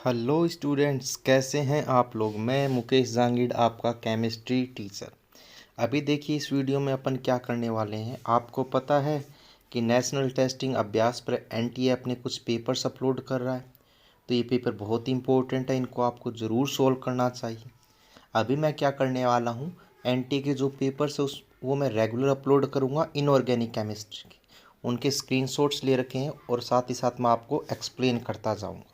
Hello students, कैसे हैं आप लोग। मैं मुकेश जांगीड़, आपका केमिस्ट्री टीचर। अभी देखिए इस वीडियो में अपन क्या करने वाले हैं। आपको पता है कि नेशनल टेस्टिंग अभ्यास पर एनटीए अपने कुछ पेपर्स अपलोड कर रहा है। तो ये पेपर बहुत ही इंपॉर्टेंट है, इनको आपको ज़रूर सोल्व करना चाहिए। अभी मैं क्या करने वाला हूँ, एनटीए के जो पेपर्स है वो मैं रेगुलर अपलोड करूँगा इनऑर्गेनिक केमिस्ट्री के। उनके स्क्रीनशॉट्स ले रखे हैं और साथ ही साथ मैं आपको एक्सप्लेन करता जाऊँगा।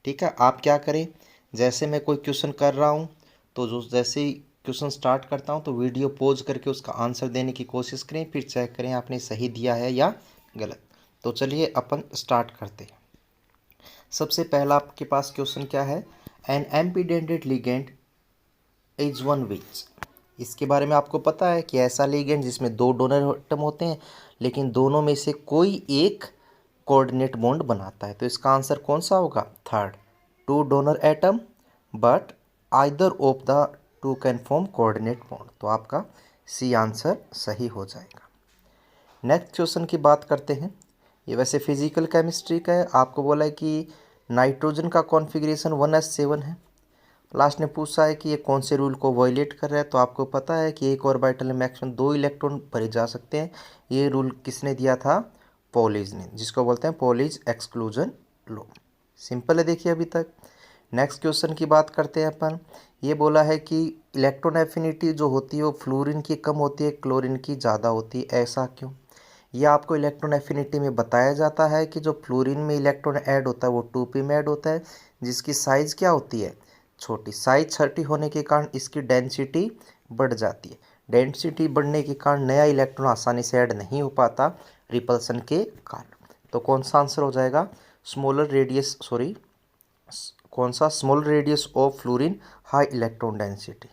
ठीक है, आप क्या करें, जैसे मैं कोई क्वेश्चन कर रहा हूँ तो जो जैसे ही क्वेश्चन स्टार्ट करता हूँ तो वीडियो पॉज करके उसका आंसर देने की कोशिश करें, फिर चेक करें आपने सही दिया है या गलत। तो चलिए अपन स्टार्ट करते हैं। सबसे पहला आपके पास क्वेश्चन क्या है, an ambidentate ligand is one which. इसके बारे में आपको पता है कि ऐसा लिगेंड जिसमें दो डोनर एटम होते हैं लेकिन दोनों में से कोई एक कोऑर्डिनेट बॉन्ड बनाता है। तो इसका आंसर कौन सा होगा, third, two donor atom but either of the two can form coordinate bond. तो आपका सी आंसर सही हो जाएगा। नेक्स्ट क्वेश्चन की बात करते हैं। ये वैसे फिजिकल केमिस्ट्री का है। आपको बोला है कि नाइट्रोजन का कॉन्फ़िगरेशन 1s7 है। लास्ट ने पूछा है कि ये कौन से रूल को वायलेट कर रहा है। तो आपको पता है कि एक ऑर्बिटल में मैक्सिमम 2 इलेक्ट्रॉन भरे जा सकते हैं। ये रूल किसने दिया था, पॉलीज ने, जिसको बोलते हैं पॉलीज एक्सक्लूजन लॉ। सिंपल है देखिए अभी तक। नेक्स्ट क्वेश्चन की बात करते हैं अपन। ये बोला है कि इलेक्ट्रॉन एफिनिटी जो होती है वो फ्लोरीन की कम होती है, क्लोरीन की ज़्यादा होती है, ऐसा क्यों। यह आपको इलेक्ट्रॉन एफिनिटी में बताया जाता है कि जो फ्लोरीन में इलेक्ट्रॉन ऐड होता है वो 2p में ऐड होता है, जिसकी साइज़ क्या होती है, छोटी। साइज छोटी होने के कारण इसकी डेंसिटी बढ़ जाती है। डेंसिटी बढ़ने के कारण नया इलेक्ट्रॉन आसानी से ऐड नहीं हो पाता रिपल्सन के कारण। तो कौन सा आंसर हो जाएगा, स्मॉलर रेडियस, कौन सा, smaller radius of fluorine high electron density.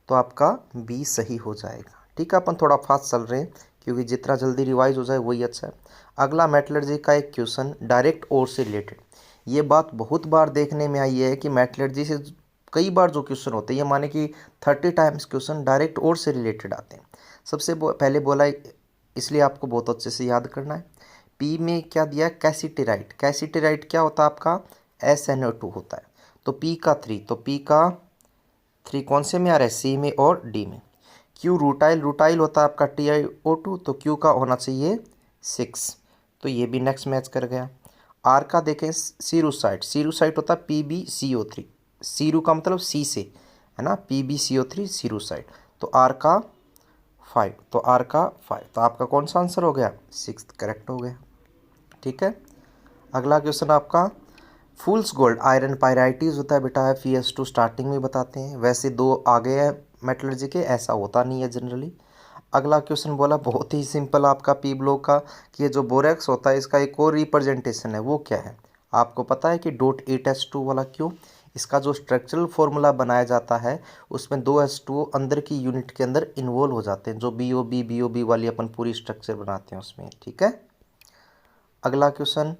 तो आपका बी सही हो जाएगा। ठीक है, अपन थोड़ा फास्ट चल रहे हैं क्योंकि जितना जल्दी रिवाइज हो जाए वही अच्छा है। अगला मेटलर्जी का एक क्वेश्चन डायरेक्ट ओर से रिलेटेड। ये बात बहुत बार देखने में आई है कि मेटलर्जी से कई बार जो क्वेश्चन होते हैं, ये माने कि 30 टाइम्स क्वेश्चन डायरेक्ट ओर से रिलेटेड आते हैं। सबसे पहले बोला है, इसलिए आपको बहुत अच्छे से याद करना है। पी में क्या दिया, कैसिटेराइट। कैसिटेराइट क्या होता है आपका, SnO2 होता है। तो पी का 3, तो पी का 3 कौन से में आ रहा है, सी में और डी में। क्यू रूटाइल, रूटाइल होता है आपका TiO2, तो क्यू का होना चाहिए 6, तो ये भी नेक्स्ट मैच कर गया। आर का देखें, सीरूसाइट, सीरूसाइट होता है PbCO3, सीरू का मतलब सी से है ना, PbCO3 सीरूसाइट। तो आर का 5, तो आर का 5, तो आपका कौन सा आंसर हो गया, 6 करेक्ट हो गया। ठीक है, अगला क्वेश्चन आपका, फूल्स गोल्ड आयरन पायराइटीज होता है बेटा, Fe2 स्टार्टिंग में बताते हैं। वैसे 2 आगे हैं मेटलर्जी के, ऐसा होता नहीं है जनरली। अगला क्वेश्चन बोला बहुत ही सिंपल आपका पी ब्लॉक का, कि ये जो बोरेक्स होता है इसका एक और रिप्रेजेंटेशन है, वो क्या है। आपको पता है कि .8s2 वाला, क्यों, इसका जो स्ट्रक्चरल फॉर्मूला बनाया जाता है उसमें 2s2 अंदर की यूनिट के अंदर इन्वॉल्व हो जाते हैं, जो BOB वाली अपन पूरी स्ट्रक्चर बनाते हैं उसमें। ठीक है, अगला क्वेश्चन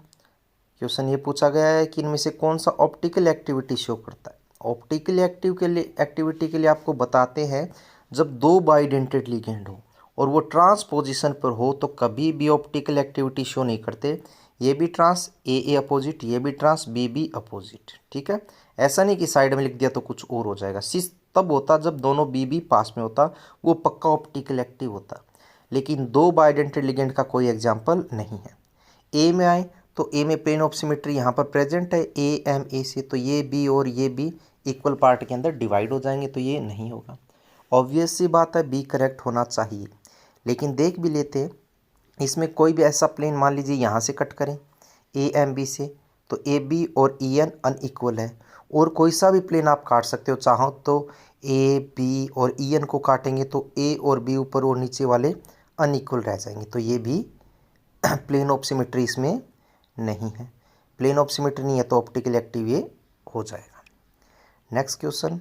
ये पूछा गया है कि इनमें से कौन सा ऑप्टिकल एक्टिविटी शो करता है। ऑप्टिकल एक्टिविटी के लिए आपको बताते हैं, जब 2 बाइडेंटेड लिगेंड हो और वो ट्रांस पोजीशन पर हो तो कभी भी ऑप्टिकल एक्टिविटी शो नहीं करते। ये भी ट्रांस ए अपोजिट, ये भी ट्रांस बी अपोजिट। ठीक है, ऐसा नहीं कि साइड में लिख दिया तो कुछ और हो जाएगा। सिर्फ तब होता जब दोनों बी पास में होता, वो पक्का ऑप्टिकल एक्टिव होता। लेकिन 2 बाइडेंटेड लिगेंड का कोई एग्जाम्पल नहीं है। ए में आए तो ए में प्लेन ऑफ सिमेट्री यहाँ पर प्रेजेंट है AMA से, तो ये बी और ये बी इक्वल पार्ट के अंदर डिवाइड हो जाएंगे, तो ये नहीं होगा। ऑब्वियस सी बात है, बी करेक्ट होना चाहिए। लेकिन देख भी लेते हैं, इसमें कोई भी ऐसा प्लेन मान लीजिए यहाँ से कट करें AMB से, तो AB और EN अनइक्वल है। और कोई सा भी प्लेन आप काट सकते हो, चाहो तो AB और EN को काटेंगे तो A और B ऊपर और नीचे वाले अनइक्वल रह जाएंगे, तो ये भी प्लेन ऑफ सिमेट्री इसमें नहीं है। प्लेन ऑफ सिमेट्री नहीं है तो ऑप्टिकल एक्टिव ये हो जाएगा। नेक्स्ट क्वेश्चन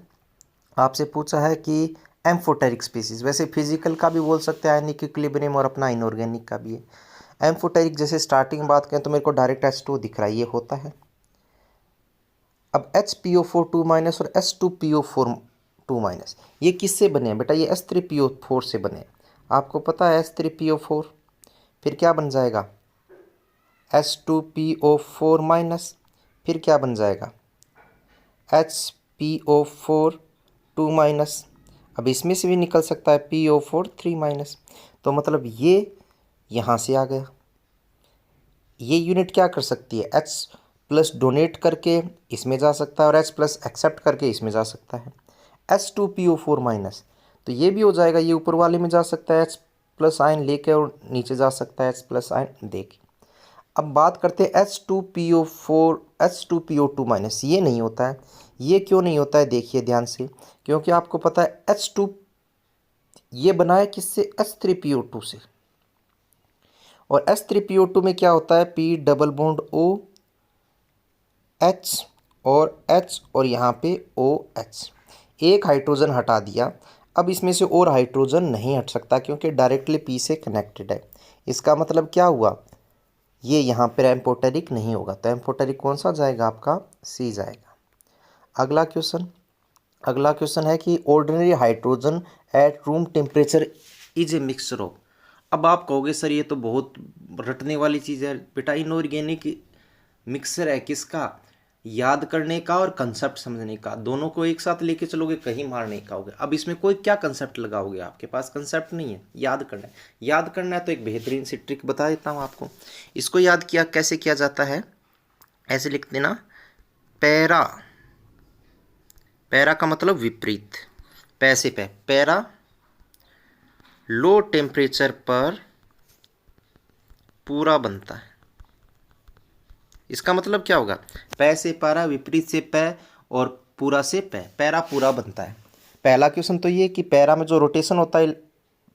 आपसे पूछा है कि एम्फोटेरिक स्पीसीज, वैसे फिजिकल का भी बोल सकते हैं, आयनिक इक्विलिब्रियम, और अपना इनऑर्गेनिक का भी है। एम्फोटेरिक जैसे स्टार्टिंग बात करें तो मेरे को डायरेक्ट H2 दिख रहा है, ये होता है। अब HPO4 2- और S2PO4 2-, ये किससे बने हैं बेटा, ये S3PO4 से बने हैं। आपको पता है S3PO4, फिर क्या बन जाएगा H2PO4-, फिर क्या बन जाएगा HPO4 2 माइनस, अब इसमें से भी निकल सकता है PO4 3 माइनस। तो मतलब ये यहाँ से आ गया। ये यूनिट क्या कर सकती है, H प्लस डोनेट करके इसमें जा सकता है और H प्लस एक्सेप्ट करके इसमें जा सकता है। H2PO4 माइनस, तो ये भी हो जाएगा, ये ऊपर वाले में जा सकता है H प्लस आयन लेके और नीचे जा सकता है H प्लस आयन दे के। अब बात करते हैं H2PO4 H2PO2 माइनस, ये नहीं होता है। ये क्यों नहीं होता है, देखिए ध्यान से, क्योंकि आपको पता है H2 ये बना है किससे, H3PO2 से, और H3PO2 में क्या होता है, P double bond O H और H और यहाँ पे OH, एक हाइड्रोजन हटा दिया। अब इसमें से और हाइड्रोजन नहीं हट सकता क्योंकि डायरेक्टली P से कनेक्टेड है। इसका मतलब क्या हुआ, ये यहाँ पर एम्फोटेरिक नहीं होगा, तो एम्फोटेरिक कौन सा जाएगा, आपका C जाएगा। अगला क्वेश्चन है कि ordinary hydrogen at room temperature is a mixture of. अब आप कहोगे सर ये तो बहुत रटने वाली चीज़ है बेटा, इनऑर्गेनिक मिक्सचर है किसका, याद करने का और कंसेप्ट समझने का, दोनों को एक साथ लेके चलोगे कहीं मार नहीं खाओगे। अब इसमें कोई क्या कंसेप्ट लगाओगे, आपके पास कंसेप्ट नहीं है, याद करना है। याद करना है तो एक बेहतरीन सी ट्रिक बता देता हूँ आपको। इसको याद किया कैसे किया जाता है, ऐसे लिख देना, पैरा, पैरा का मतलब विपरीत, पैसे पे, पैरा लो टेम्परेचर पर पूरा बनता है। इसका मतलब क्या होगा, पै से पैरा, विपरीत से पै और पूरा से पै, पैरा पूरा बनता है। पहला क्वेश्चन तो ये कि पैरा में जो रोटेशन होता है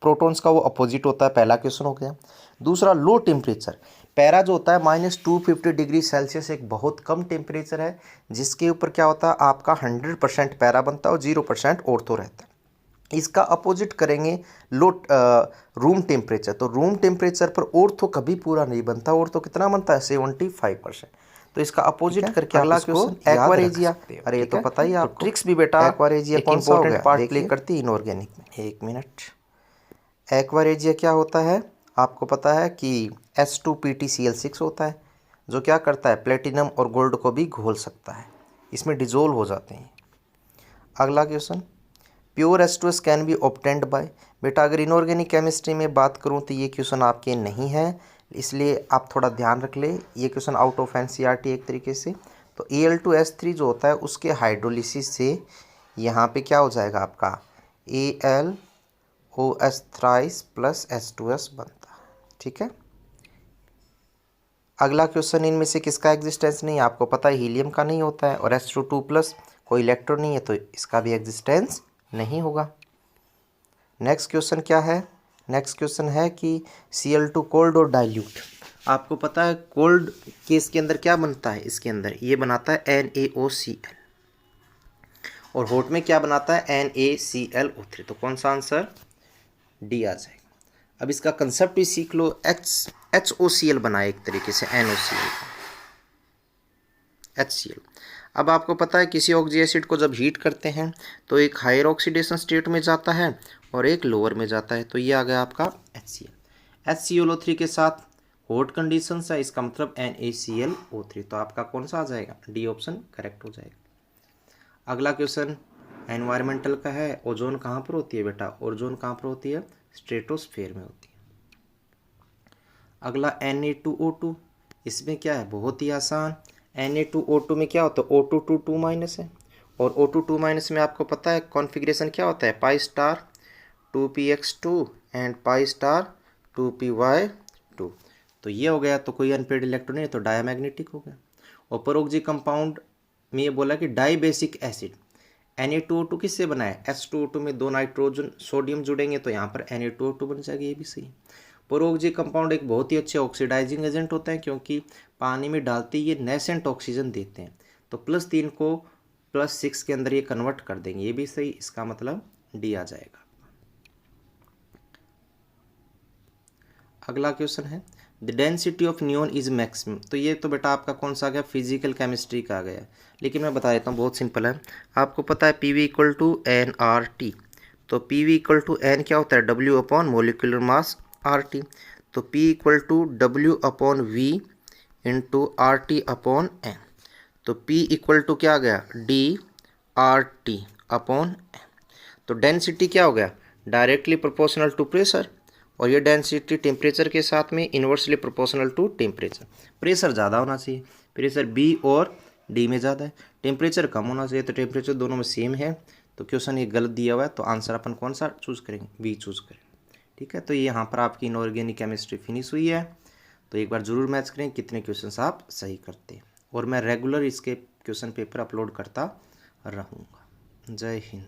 प्रोटॉन्स का वो अपोजिट होता है, पहला क्वेश्चन हो गया। दूसरा लो टेम्परेचर, पैरा जो होता है -250 डिग्री सेल्सियस एक बहुत कम टेम्परेचर है, जिसके ऊपर क्या होता है आपका 100% पैरा बनता है और 0% ऑर्थो रहता है। इसका अपोजिट करेंगे लो रूम टेम्परेचर, तो रूम टेम्परेचर पर ऑर्थो कभी पूरा नहीं बनता, ऑर्थो कितना बनता है 75%। तो इसका अपोजिट करके अगला क्वेश्चन एक्वारेजिया, अरे ये तो पता ही आपको, ट्रिक्स भी बेटा एक्वारेजिया कौन सा इंपॉर्टेंट पार्ट प्ले करती है इनऑर्गेनिक में। एक मिनट, एक्वारेजिया क्या होता है, आपको पता है कि H2PtCl6 होता है, जो क्या करता है प्लेटिनम और गोल्ड को भी घोल सकता है, इसमें डिजोल्व हो जाते हैं। अगला question, pure H2S can be obtained by, बेटा अगर इनऑर्गेनिक केमिस्ट्री में बात करूं तो ये क्वेश्चन आपके नहीं है, इसलिए आप थोड़ा ध्यान रख ले, ये क्वेश्चन आउट ऑफ NCERT एक तरीके से। तो Al2S3 जो होता है उसके हाइड्रोलिसिस से यहाँ पे क्या हो जाएगा आपका AlOH थ्राइस प्लस H2S बनता है, ठीक है। अगला क्वेश्चन, इनमें से किसका एग्जिस्टेंस नहीं, आपको पता है हीलियम का नहीं होता है, और H2 प्लस कोई इलेक्ट्रॉन नहीं है तो इसका भी एग्जिस्टेंस नहीं होगा। नेक्स्ट क्वेश्चन क्या है, नेक्स्ट क्वेश्चन है कि Cl2 कोल्ड और डाइल्यूट। आपको पता है कोल्ड केस के अंदर क्या बनता है, इसके अंदर ये बनाता है NaOCl, और हॉट में क्या बनाता है NaClO3, तो कौन सा आंसर डी आ जाएगा। अब इसका कंसेप्ट भी सीख लो, HOCl बनाए एक तरीके से NOCl HCl। अब आपको पता है किसी ऑक्सी एसिड को जब हीट करते हैं तो एक हायर ऑक्सीडेशन स्टेट में जाता है और एक लोअर में जाता है, तो ये आ गया आपका HCl। HClO3 के साथ हॉट कंडीशंस है, इसका मतलब NaClO3, तो आपका कौन सा आ जाएगा, डी ऑप्शन करेक्ट हो जाएगा। अगला क्वेश्चन एनवायरमेंटल का है, ओजोन कहाँ पर होती है बेटा, ओजोन कहाँ पर होती है, स्ट्रेटोस्फेयर में होती है। अगला Na2O2, इसमें क्या है, बहुत ही आसान, Na2O2 में क्या होता है O2 2 माइनस है, और O2 2 माइनस में आपको पता है कॉन्फ़िगरेशन क्या होता है, pi star 2px2 and pi star 2py2, तो ये हो गया, तो कोई अनपेड इलेक्ट्रॉन नहीं है तो डायमैग्नेटिक हो गया। और परोक्सी कंपाउंड में ये बोला कि डाई बेसिक एसिड, Na2O2 किससे बना है, H2O2 में 2 नाइट्रोजन सोडियम जुड़ेंगे तो यहाँ पर Na2O2 बन जाएगा, ये भी सही है। परोक्सी कंपाउंड एक बहुत ही अच्छे ऑक्सीडाइजिंग एजेंट होते हैं, क्योंकि पानी में डालते ही ये नेसेंट ऑक्सीजन देते हैं, तो +3 को +6 के अंदर ये कन्वर्ट कर देंगे, ये भी सही, इसका मतलब डी आ जाएगा। अगला क्वेश्चन है the density of neon is maximum, तो ये तो बेटा आपका कौन सा आ गया, फिजिकल केमिस्ट्री का आ गया, लेकिन मैं बता देता हूँ, बहुत सिंपल है। आपको पता है PV = nRT, तो PV = n क्या होता है, W upon molecular mass RT, तो P = W/V × RT/n, तो P इक्वल टू क्या आ गया, DRT अपॉन। तो डेंसिटी क्या हो गया, डायरेक्टली प्रोपोर्शनल टू प्रेशर, और ये डेंसिटी टेम्परेचर के साथ में inversely proportional to temperature. Pressure ज़्यादा होना चाहिए, प्रेशर B और D में ज़्यादा है, टेम्परेचर कम होना चाहिए, तो टेम्परेचर दोनों में सेम है। तो क्वेश्चन ये गलत दिया हुआ है, तो आंसर अपन कौन सा चूज़ करेंगे, B चूज़ करेंगे। ठीक है, तो ये यहाँ पर आपकी इनऑर्गेनिक केमिस्ट्री फिनिश हुई है। तो एक बार ज़रूर मैच करें कितने क्वेश्चंस आप सही करते हैं, और मैं रेगुलर इसके क्वेश्चन पेपर अपलोड करता रहूँगा। जय हिंद।